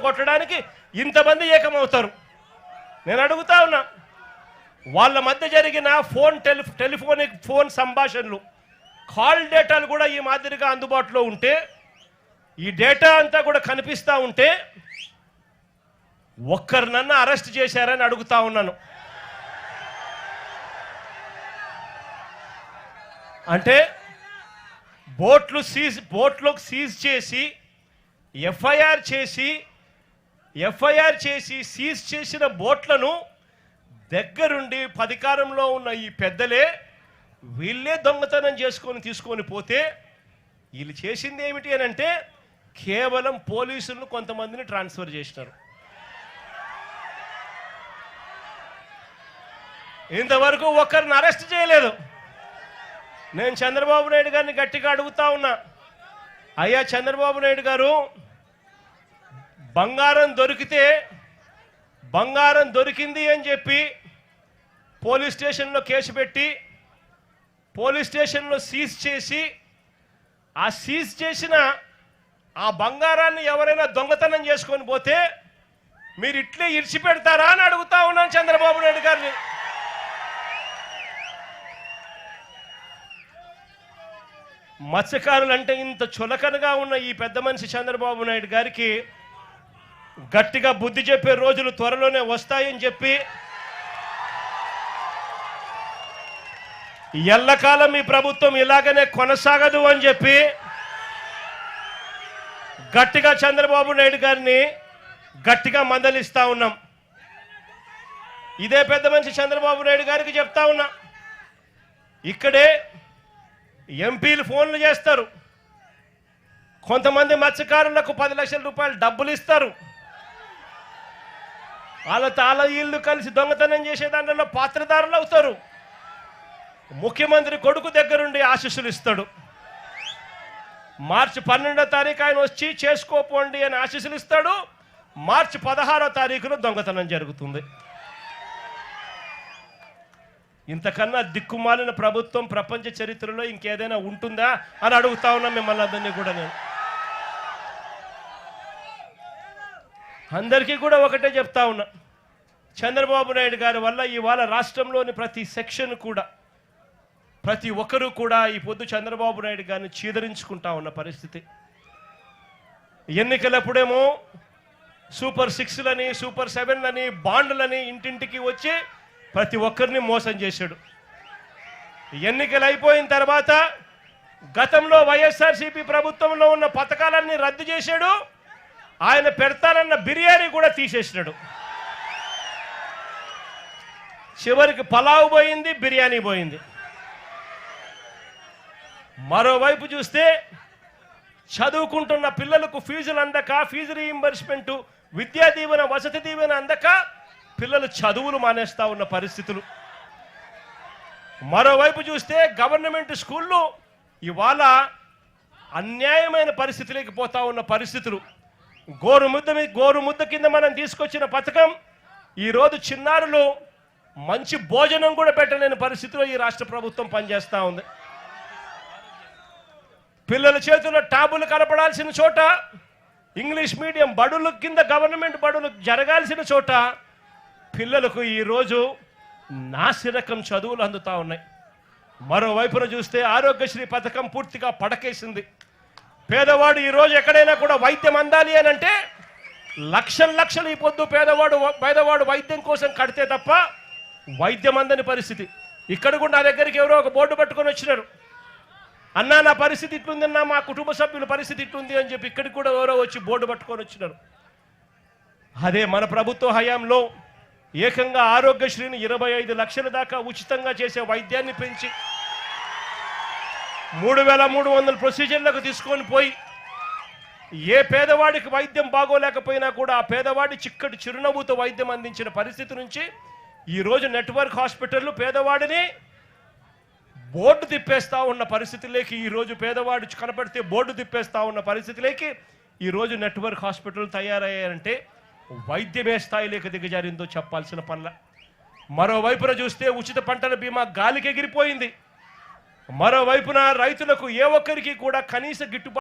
కొట్టడానికి ఇంతమంది ఏకమవుతారు. నేను అడుగుతా ఉన్నా, వాళ్ళ మధ్య జరిగిన టెలిఫోనిక్ ఫోన్ సంభాషణలు, కాల్ డేటాలు కూడా ఈ మాదిరిగా అందుబాటులో ఉంటే, ఈ డేటా అంతా కూడా కనిపిస్తూ ఉంటే ఒక్కరినన్నా అరెస్ట్ చేశారని అడుగుతా ఉన్నాను. అంటే బోట్లోకి సీజ్ చేసి ఎఫ్ఐఆర్ చేసి సీజ్ చేసిన బోట్లను దగ్గరుండి అధికారంలో ఉన్న ఈ పెద్దలే వీళ్ళే దొంగతనం తీసుకొని పోతే వీళ్ళు చేసింది ఏమిటి అని అంటే కేవలం పోలీసులను కొంతమందిని ట్రాన్స్ఫర్ చేసినారు. ఇంతవరకు ఒక్కరిని అరెస్ట్ చేయలేదు. నేను చంద్రబాబు నాయుడు గారిని గట్టిగా అడుగుతా ఉన్నా, అయ్యా చంద్రబాబు నాయుడు గారు, బంగారం దొరికింది అని చెప్పి పోలీస్ స్టేషన్లో కేసు పెట్టి పోలీస్ స్టేషన్లో సీజ్ చేసి ఆ సీజ్ చేసిన ఆ బంగారాన్ని ఎవరైనా దొంగతనం చేసుకొని పోతే మీరు ఇట్లే ఇడిచిపెడతారా అని అడుగుతా ఉన్నాను చంద్రబాబు నాయుడు గారిని. మత్స్యకారులు అంటే ఇంత చులకనగా ఉన్న ఈ పెద్ద మనిషి చంద్రబాబు నాయుడు గారికి గట్టిగా బుద్ధి చెప్పే రోజులు త్వరలోనే వస్తాయని చెప్పి, ఎల్లకాలం ఈ ప్రభుత్వం ఇలాగనే కొనసాగదు అని చెప్పి గట్టిగా చంద్రబాబు నాయుడు గారిని గట్టిగా మందలిస్తా ఉన్నాం. ఇదే పెద్ద మనిషి చంద్రబాబు నాయుడు గారికి చెప్తా ఉన్నా, ఇక్కడే ఎంపీలు ఫోన్లు చేస్తారు, కొంతమంది మత్స్యకారులకు 10 లక్షల రూపాయలు డబ్బులు ఇస్తారు, వాళ్ళ ఇల్లు కలిసి దొంగతనం చేసే దాంట్లో పాత్రదారులు అవుతారు. ముఖ్యమంత్రి కొడుకు దగ్గరుండి ఆశీస్సులు ఇస్తాడు. మార్చి 12వ తారీఖు ఆయన వచ్చి చేసుకోపోండి అని ఆశీస్సులు ఇస్తాడు. మార్చి 16వ తారీఖున దొంగతనం జరుగుతుంది. ఇంతకన్నా దిక్కుమాలిన ప్రభుత్వం ప్రపంచ చరిత్రలో ఇంకేదైనా ఉంటుందా అని అడుగుతా ఉన్నా మిమ్మల్ని అందరినీ కూడా. నేను అందరికీ కూడా ఒకటే చెప్తా ఉన్నా, చంద్రబాబు నాయుడు గారి వల్ల ఇవాళ రాష్ట్రంలోని ప్రతి సెక్షన్ కూడా, ప్రతి ఒక్కరూ కూడా ఈ పొద్దు చంద్రబాబు నాయుడు గారిని చీదరించుకుంటా ఉన్న పరిస్థితి. ఎన్నికలప్పుడేమో సూపర్ 6లని, సూపర్ 7లని, బాండ్లని ఇంటింటికి వచ్చి ప్రతి ఒక్కరిని మోసం చేశాడు. ఎన్నికలు అయిపోయిన తర్వాత గతంలో వైఎస్ఆర్సీపీ ప్రభుత్వంలో ఉన్న పథకాలన్నీ రద్దు చేశాడు. ఆయన పెడతానన్న బిర్యానీ కూడా తీసేసినాడు. చివరికి పలావ్ పోయింది, బిర్యానీ పోయింది. మరోవైపు చూస్తే చదువుకుంటున్న పిల్లలకు ఫీజులు అందక, ఫీజు రీయింబర్స్మెంటు, విద్యా దీవెన, వసతి దీవెన అందక పిల్లలు చదువులు మానేస్తా ఉన్న పరిస్థితులు. మరోవైపు చూస్తే గవర్నమెంట్ స్కూళ్ళు ఇవాళ అన్యాయమైన పరిస్థితులకి పోతా ఉన్న పరిస్థితులు. గోరుముద్ద కింద మనం తీసుకొచ్చిన పథకం ఈరోజు చిన్నారులు మంచి భోజనం కూడా పెట్టలేని పరిస్థితిలో ఈ రాష్ట్ర ప్రభుత్వం పనిచేస్తూ ఉంది. పిల్లల చేతుల్లో ట్యాబులు కనపడాల్సిన చోట, ఇంగ్లీష్ మీడియం బడుల కింద గవర్నమెంట్ బడులు జరగాల్సిన చోట పిల్లలకు ఈరోజు నాసిరకం చదువులు అందుతూ ఉన్నాయి. మరోవైపున చూస్తే ఆరోగ్యశ్రీ పథకం పూర్తిగా పడకేసింది. పేదవాడు ఈరోజు ఎక్కడైనా కూడా వైద్యం అందాలి అని అంటే లక్షలు ఈ పొద్దు పేదవాడు వైద్యం కోసం కడితే తప్ప వైద్యం అందని పరిస్థితి. ఇక్కడ కూడా నా దగ్గరికి ఎవరో ఒక బోర్డు పట్టుకొని వచ్చినారు, అన్నా నా పరిస్థితి ఇట్లుందన్నా, మా కుటుంబ సభ్యుల పరిస్థితి ఇట్లుంది అని చెప్పి ఇక్కడికి కూడా ఎవరో వచ్చి బోర్డు పట్టుకొని వచ్చినారు. అదే మన ప్రభుత్వ హయాంలో ఏకంగా ఆరోగ్యశ్రీని 25 లక్షల దాకా ఉచితంగా చేసే వైద్యాన్ని పెంచి 3300 ప్రొసీజర్లకు తీసుకొని పోయి ఏ పేదవాడికి వైద్యం బాగోలేకపోయినా కూడా ఆ పేదవాడి చిక్కటి చిరునవ్వుతో వైద్యం అందించిన పరిస్థితి నుంచి ఈరోజు నెట్వర్క్ హాస్పిటళ్ళు పేదవాడిని బోర్డు తిప్పేస్తూ ఉన్న పరిస్థితులకి, ఈరోజు పేదవాడు కనపడితే బోర్డు తిప్పేస్తూ ఉన్న పరిస్థితులకి ఈరోజు నెట్వర్క్ హాస్పిటల్ తయారయ్యారంటే వైద్యమే స్థాయిలోకి దిగజారిందో చెప్పాల్సిన పనుల. మరోవైపున చూస్తే ఉచిత పంటల బీమా గాలికి ఎగిరిపోయింది. మరోవైపున రైతులకు ఏ ఒక్కరికి కూడా కనీస గిట్టుబాటు